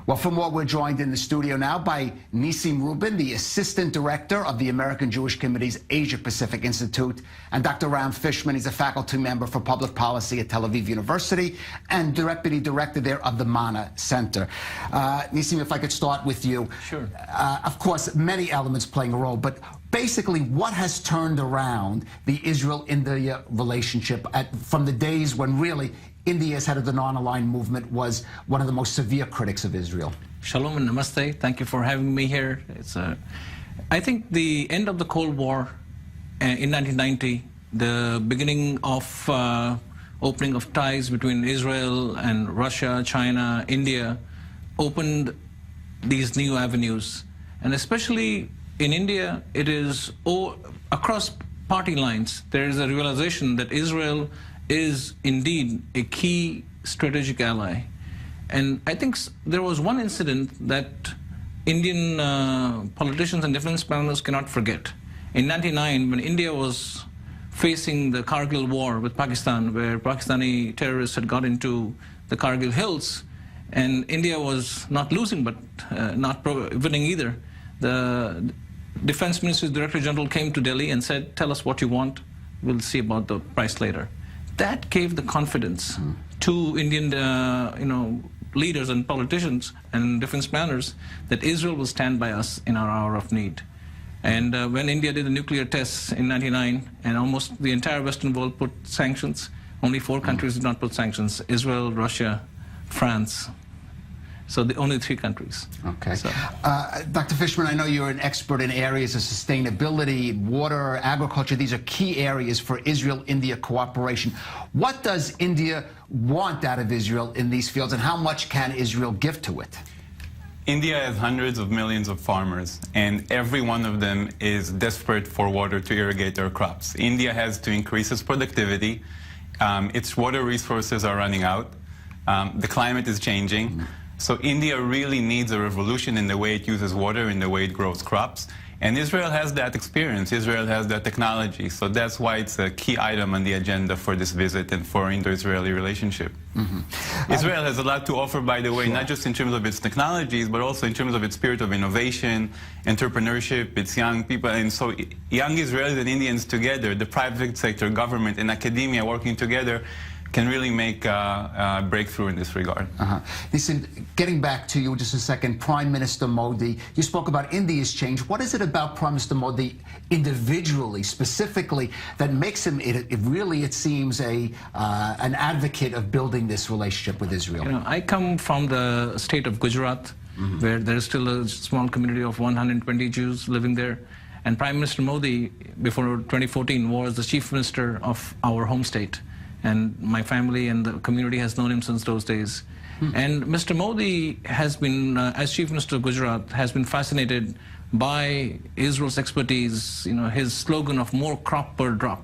Well, for more, we're joined in the studio now by Nissim Rubin, the Assistant Director of the American Jewish Committee's Asia Pacific Institute, and Dr. Ram Fishman. He's a faculty member for public policy at Tel Aviv University and Deputy Director there of the Mana Center. Nissim, if I could start with you. Sure. Of course, many elements playing a role, but basically, what has turned around the Israel-India relationship from the days when really India's head of the non-aligned movement was one of the most severe critics of Israel? Shalom and namaste. Thank you for having me here. I think the end of the Cold War in 1990, the beginning of opening of ties between Israel and Russia, China, India, opened these new avenues. And especially in India, it is across party lines. There is a realization that Israel is indeed a key strategic ally. And I think there was one incident that Indian politicians and defense planners cannot forget. In 1999, when India was facing the Kargil war with Pakistan, where Pakistani terrorists had got into the Kargil hills, and India was not losing, but not winning either, the Defense Minister's Director General came to Delhi and said, "Tell us what you want, we'll see about the price later." That gave the confidence to Indian leaders and politicians and defense planners that Israel will stand by us in our hour of need. And when India did the nuclear tests in 1999, and almost the entire Western world put sanctions, only 4 countries did not put sanctions: Israel, Russia, France. So only 3 countries. Okay. So. Dr. Fishman, I know you're an expert in areas of sustainability, water, agriculture. These are key areas for Israel-India cooperation. What does India want out of Israel in these fields, and how much can Israel give to it? India has hundreds of millions of farmers, and every one of them is desperate for water to irrigate their crops. India has to increase its productivity. Its water resources are running out. The climate is changing. So India really needs a revolution in the way it uses water, in the way it grows crops. And Israel has that experience. Israel has that technology. So that's why it's a key item on the agenda for this visit and for Indo-Israeli relationship. Israel has a lot to offer, by the way, not just in terms of its technologies, but also in terms of its spirit of innovation, entrepreneurship, its young people. And so young Israelis and Indians together, the private sector, government, and academia working together, can really make a breakthrough in this regard. Listen, getting back to you just a second, Prime Minister Modi, you spoke about India's change. What is it about Prime Minister Modi individually, specifically, that makes him, it seems, an advocate of building this relationship with Israel? You know, I come from the state of Gujarat, where there is still a small community of 120 Jews living there. And Prime Minister Modi, before 2014, was the chief minister of our home state. And my family and the community has known him since those days. And Mr. Modi has been, as Chief Minister of Gujarat, has been fascinated by Israel's expertise. You know, his slogan of "more crop per drop"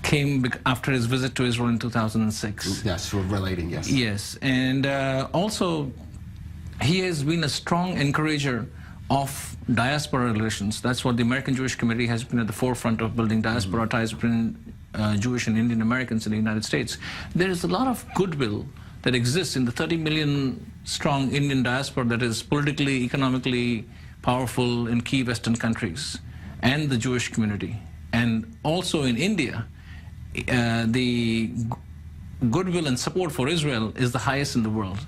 came after his visit to Israel in 2006. Yes, we're relating, yes. Yes, and also he has been a strong encourager of diaspora relations. That's what the American Jewish Committee has been at the forefront of, building diaspora ties between Jewish and Indian Americans in the United States. There is a lot of goodwill that exists in the 30 million strong Indian diaspora that is politically, economically powerful in key Western countries, and the Jewish community. And also in India, the goodwill and support for Israel is the highest in the world.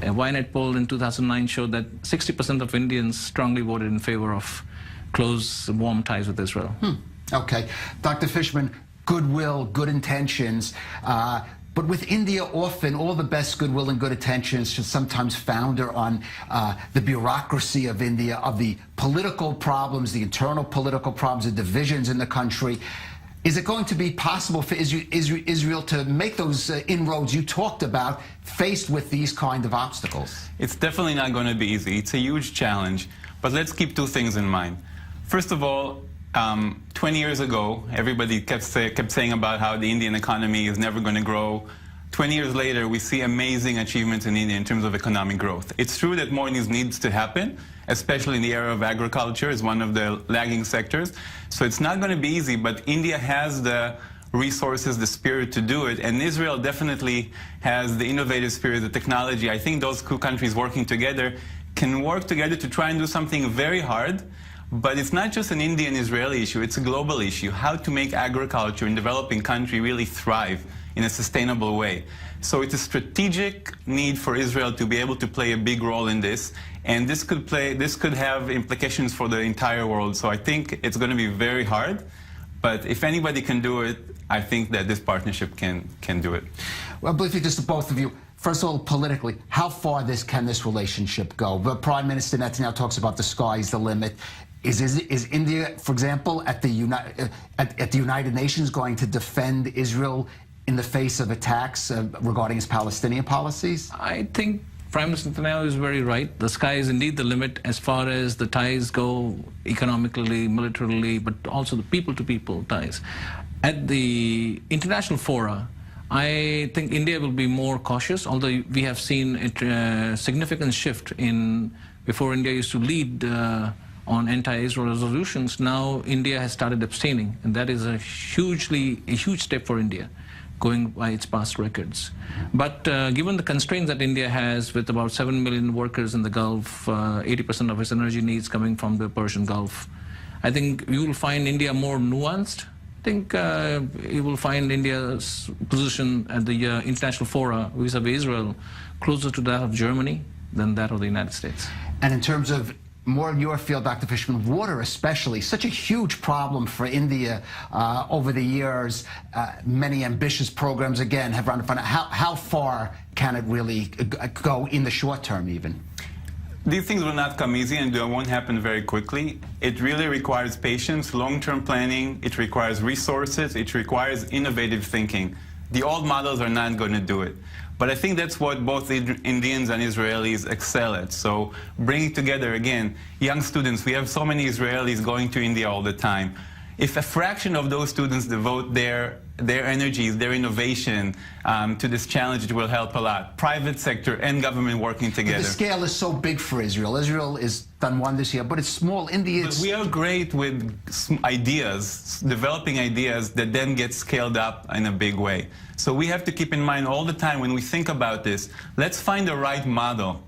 A Ynet poll in 2009 showed that 60% of Indians strongly voted in favor of close, warm ties with Israel. Okay. Dr. Fishman, goodwill, good intentions, but with India, often all the best goodwill and good intentions should sometimes founder on the bureaucracy of India, of the political problems, the internal political problems, the divisions in the country. Is it going to be possible for Israel to make those inroads you talked about, faced with these kind of obstacles? It's definitely not going to be easy. It's a huge challenge. But let's keep 2 things in mind. First of all, 20 years ago, everybody kept saying about how the Indian economy is never going to grow. 20 years later, we see amazing achievements in India in terms of economic growth. It's true that more needs to happen, especially in the area of agriculture, is one of the lagging sectors. So it's not going to be easy, but India has the resources, the spirit to do it. And Israel definitely has the innovative spirit, the technology. I think those two countries working together can work together to try and do something very hard. But it's not just an Indian-Israeli issue, it's a global issue. How to make agriculture in developing country really thrive in a sustainable way. So it's a strategic need for Israel to be able to play a big role in this. And this could have implications for the entire world. So I think it's going to be very hard. But if anybody can do it, I think that this partnership can do it. Well, briefly, just to both of you. First of all, politically, how far can this relationship go? The Prime Minister Netanyahu talks about the sky's the limit. Is India, for example, at the United Nations going to defend Israel in the face of attacks regarding its Palestinian policies? I think Prime Minister Netanyahu is very right. The sky is indeed the limit as far as the ties go, economically, militarily, but also the people-to-people ties. At the international fora, I think India will be more cautious, although we have seen a significant shift in, before India used to lead on anti-Israel resolutions, now India has started abstaining, and that is a huge step for India, going by its past records. But given the constraints that India has with about 7 million workers in the Gulf, 80% of its energy needs coming from the Persian Gulf, I think you will find India more nuanced. I think you will find India's position at the international fora vis-a-vis Israel closer to that of Germany than that of the United States. And in terms of more in your field, Dr. Fishman, water especially, such a huge problem for India over the years. Many ambitious programs, again, have run to find out how far can it really go in the short term even? These things will not come easy and they won't happen very quickly. It really requires patience, long-term planning, it requires resources, it requires innovative thinking. The old models are not going to do it. But I think that's what both Indians and Israelis excel at. So bringing together, again, young students. We have so many Israelis going to India all the time. If a fraction of those students devote their energies, their innovation to this challenge, it will help a lot. Private sector and government working together. But the scale is so big for Israel. Israel is done wonders here, but it's small. India is... But we are great with ideas, developing ideas that then get scaled up in a big way. So we have to keep in mind all the time when we think about this, let's find the right model.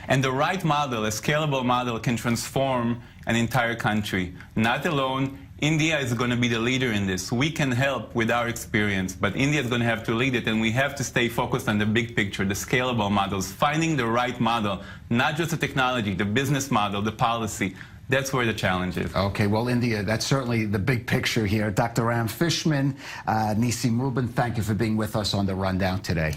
And the right model, a scalable model, can transform an entire country. Not alone. India is going to be the leader in this. We can help with our experience, but India is going to have to lead it, and we have to stay focused on the big picture, the scalable models, finding the right model, not just the technology, the business model, the policy. That's where the challenge is. Okay, well, India, that's certainly the big picture here. Dr. Ram Fishman, Nissim Rubin, thank you for being with us on The Rundown today.